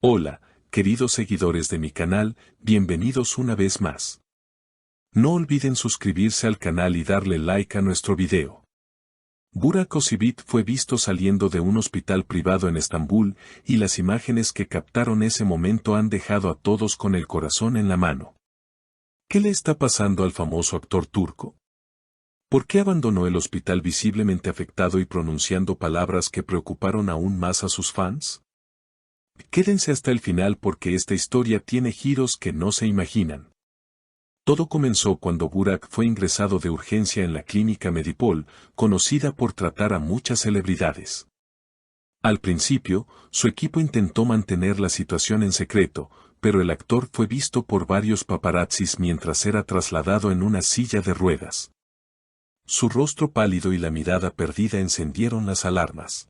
Hola, queridos seguidores de mi canal, bienvenidos una vez más. No olviden suscribirse al canal y darle like a nuestro video. Burak Özçivit fue visto saliendo de un hospital privado en Estambul, y las imágenes que captaron ese momento han dejado a todos con el corazón en la mano. ¿Qué le está pasando al famoso actor turco? ¿Por qué abandonó el hospital visiblemente afectado y pronunciando palabras que preocuparon aún más a sus fans? Quédense hasta el final porque esta historia tiene giros que no se imaginan. Todo comenzó cuando Burak fue ingresado de urgencia en la clínica Medipol, conocida por tratar a muchas celebridades. Al principio, su equipo intentó mantener la situación en secreto, pero el actor fue visto por varios paparazzis mientras era trasladado en una silla de ruedas. Su rostro pálido y la mirada perdida encendieron las alarmas.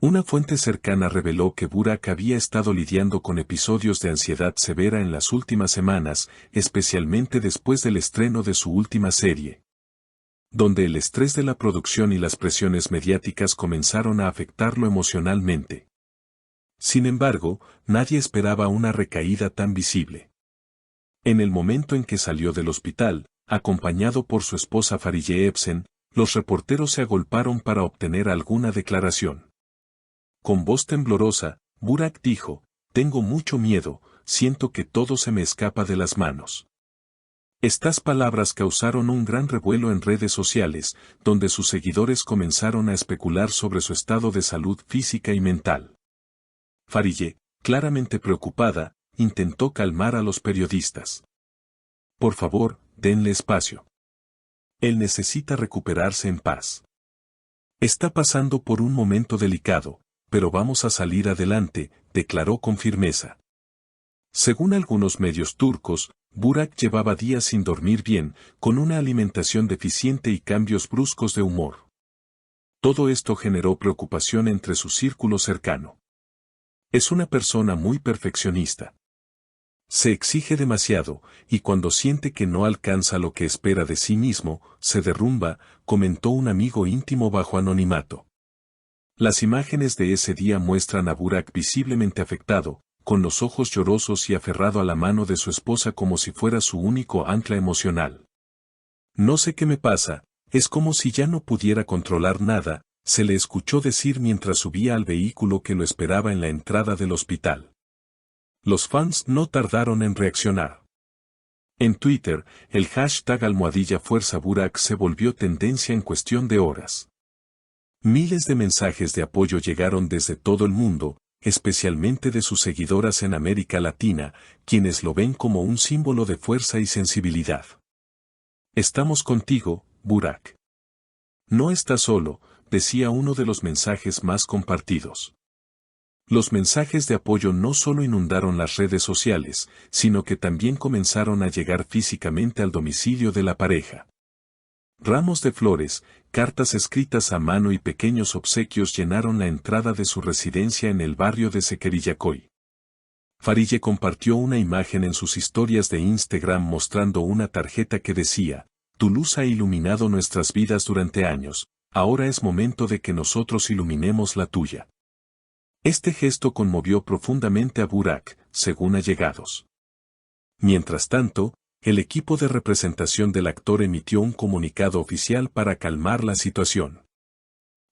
Una fuente cercana reveló que Burak había estado lidiando con episodios de ansiedad severa en las últimas semanas, especialmente después del estreno de su última serie, donde el estrés de la producción y las presiones mediáticas comenzaron a afectarlo emocionalmente. Sin embargo, nadie esperaba una recaída tan visible. En el momento en que salió del hospital, acompañado por su esposa Fariye Evcen, los reporteros se agolparon para obtener alguna declaración. Con voz temblorosa, Burak dijo: "Tengo mucho miedo, siento que todo se me escapa de las manos". Estas palabras causaron un gran revuelo en redes sociales, donde sus seguidores comenzaron a especular sobre su estado de salud física y mental. Fariye, claramente preocupada, intentó calmar a los periodistas. "Por favor, denle espacio. Él necesita recuperarse en paz. Está pasando por un momento delicado, pero vamos a salir adelante", declaró con firmeza. Según algunos medios turcos, Burak llevaba días sin dormir bien, con una alimentación deficiente y cambios bruscos de humor. Todo esto generó preocupación entre su círculo cercano. Es una persona muy perfeccionista. Se exige demasiado, y cuando siente que no alcanza lo que espera de sí mismo, se derrumba, comentó un amigo íntimo bajo anonimato. Las imágenes de ese día muestran a Burak visiblemente afectado, con los ojos llorosos y aferrado a la mano de su esposa como si fuera su único ancla emocional. "No sé qué me pasa, es como si ya no pudiera controlar nada", se le escuchó decir mientras subía al vehículo que lo esperaba en la entrada del hospital. Los fans no tardaron en reaccionar. En Twitter, el hashtag #FuerzaBurak se volvió tendencia en cuestión de horas. Miles de mensajes de apoyo llegaron desde todo el mundo, especialmente de sus seguidoras en América Latina, quienes lo ven como un símbolo de fuerza y sensibilidad. "Estamos contigo, Burak. No estás solo", decía uno de los mensajes más compartidos. Los mensajes de apoyo no solo inundaron las redes sociales, sino que también comenzaron a llegar físicamente al domicilio de la pareja. Ramos de flores, cartas escritas a mano y pequeños obsequios llenaron la entrada de su residencia en el barrio de Zekeriyaköy. Fariye compartió una imagen en sus historias de Instagram mostrando una tarjeta que decía: "Tu luz ha iluminado nuestras vidas durante años, ahora es momento de que nosotros iluminemos la tuya". Este gesto conmovió profundamente a Burak, según allegados. Mientras tanto, el equipo de representación del actor emitió un comunicado oficial para calmar la situación.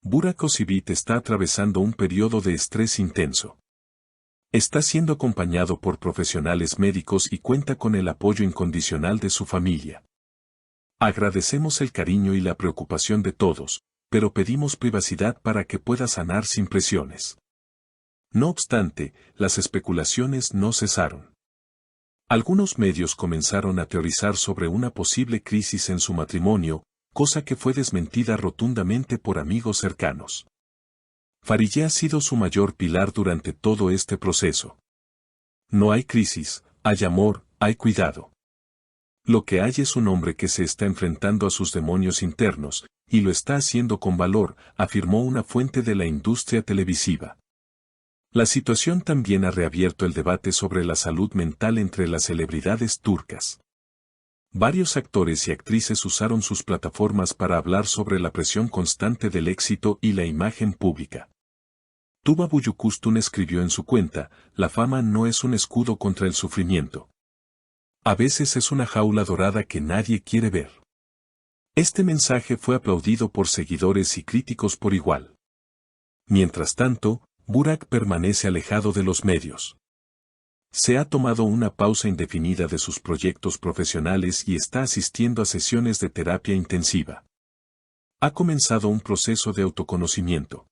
Burak Özçivit está atravesando un periodo de estrés intenso. Está siendo acompañado por profesionales médicos y cuenta con el apoyo incondicional de su familia. "Agradecemos el cariño y la preocupación de todos, pero pedimos privacidad para que pueda sanar sin presiones". No obstante, las especulaciones no cesaron. Algunos medios comenzaron a teorizar sobre una posible crisis en su matrimonio, cosa que fue desmentida rotundamente por amigos cercanos. Fariye ha sido su mayor pilar durante todo este proceso. "No hay crisis, hay amor, hay cuidado. Lo que hay es un hombre que se está enfrentando a sus demonios internos, y lo está haciendo con valor", afirmó una fuente de la industria televisiva. La situación también ha reabierto el debate sobre la salud mental entre las celebridades turcas. Varios actores y actrices usaron sus plataformas para hablar sobre la presión constante del éxito y la imagen pública. Tuba Büyüküstün escribió en su cuenta, la fama no es un escudo contra el sufrimiento. A veces es una jaula dorada que nadie quiere ver. Este mensaje fue aplaudido por seguidores y críticos por igual. Mientras tanto, Burak permanece alejado de los medios. Se ha tomado una pausa indefinida de sus proyectos profesionales y está asistiendo a sesiones de terapia intensiva. Ha comenzado un proceso de autoconocimiento.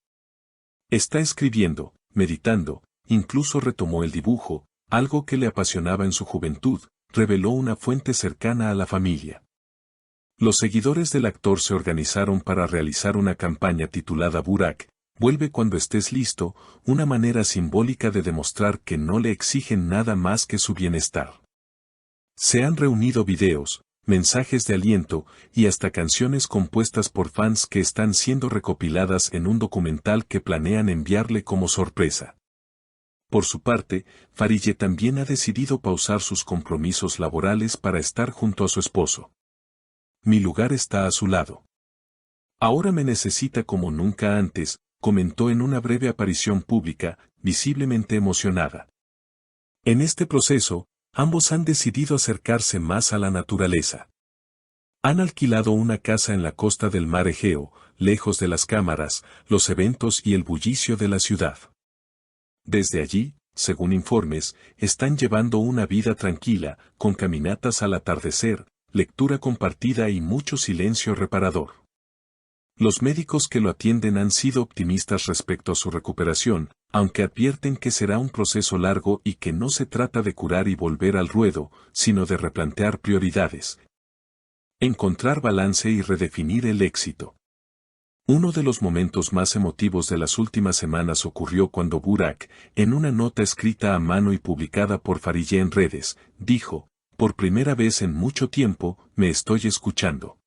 Está escribiendo, meditando, incluso retomó el dibujo, algo que le apasionaba en su juventud, reveló una fuente cercana a la familia. Los seguidores del actor se organizaron para realizar una campaña titulada Burak, vuelve cuando estés listo, una manera simbólica de demostrar que no le exigen nada más que su bienestar. Se han reunido videos, mensajes de aliento y hasta canciones compuestas por fans que están siendo recopiladas en un documental que planean enviarle como sorpresa. Por su parte, Fariye también ha decidido pausar sus compromisos laborales para estar junto a su esposo. Mi lugar está a su lado. Ahora me necesita como nunca antes, comentó en una breve aparición pública, visiblemente emocionada. En este proceso, ambos han decidido acercarse más a la naturaleza. Han alquilado una casa en la costa del mar Egeo, lejos de las cámaras, los eventos y el bullicio de la ciudad. Desde allí, según informes, están llevando una vida tranquila, con caminatas al atardecer, lectura compartida y mucho silencio reparador. Los médicos que lo atienden han sido optimistas respecto a su recuperación, aunque advierten que será un proceso largo y que no se trata de curar y volver al ruedo, sino de replantear prioridades. Encontrar balance y redefinir el éxito. Uno de los momentos más emotivos de las últimas semanas ocurrió cuando Burak, en una nota escrita a mano y publicada por Fariye en redes, dijo, por primera vez en mucho tiempo, me estoy escuchando.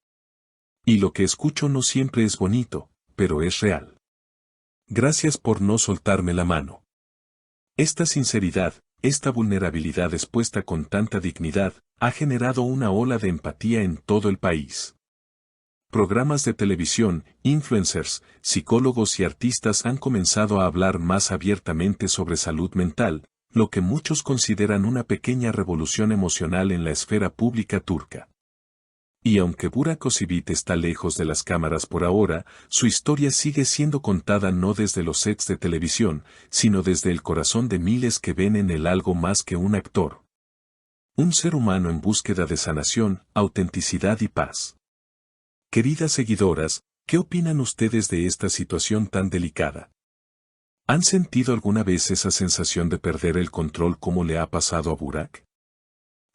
Y lo que escucho no siempre es bonito, pero es real. Gracias por no soltarme la mano. Esta sinceridad, esta vulnerabilidad expuesta con tanta dignidad, ha generado una ola de empatía en todo el país. Programas de televisión, influencers, psicólogos y artistas han comenzado a hablar más abiertamente sobre salud mental, lo que muchos consideran una pequeña revolución emocional en la esfera pública turca. Y aunque Burak Özçivit está lejos de las cámaras por ahora, su historia sigue siendo contada no desde los sets de televisión, sino desde el corazón de miles que ven en él algo más que un actor. Un ser humano en búsqueda de sanación, autenticidad y paz. Queridas seguidoras, ¿qué opinan ustedes de esta situación tan delicada? ¿Han sentido alguna vez esa sensación de perder el control como le ha pasado a Burak?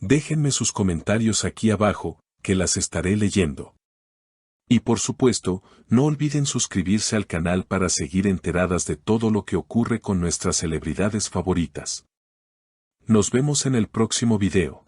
Déjenme sus comentarios aquí abajo, que las estaré leyendo. Y por supuesto, no olviden suscribirse al canal para seguir enteradas de todo lo que ocurre con nuestras celebridades favoritas. Nos vemos en el próximo video.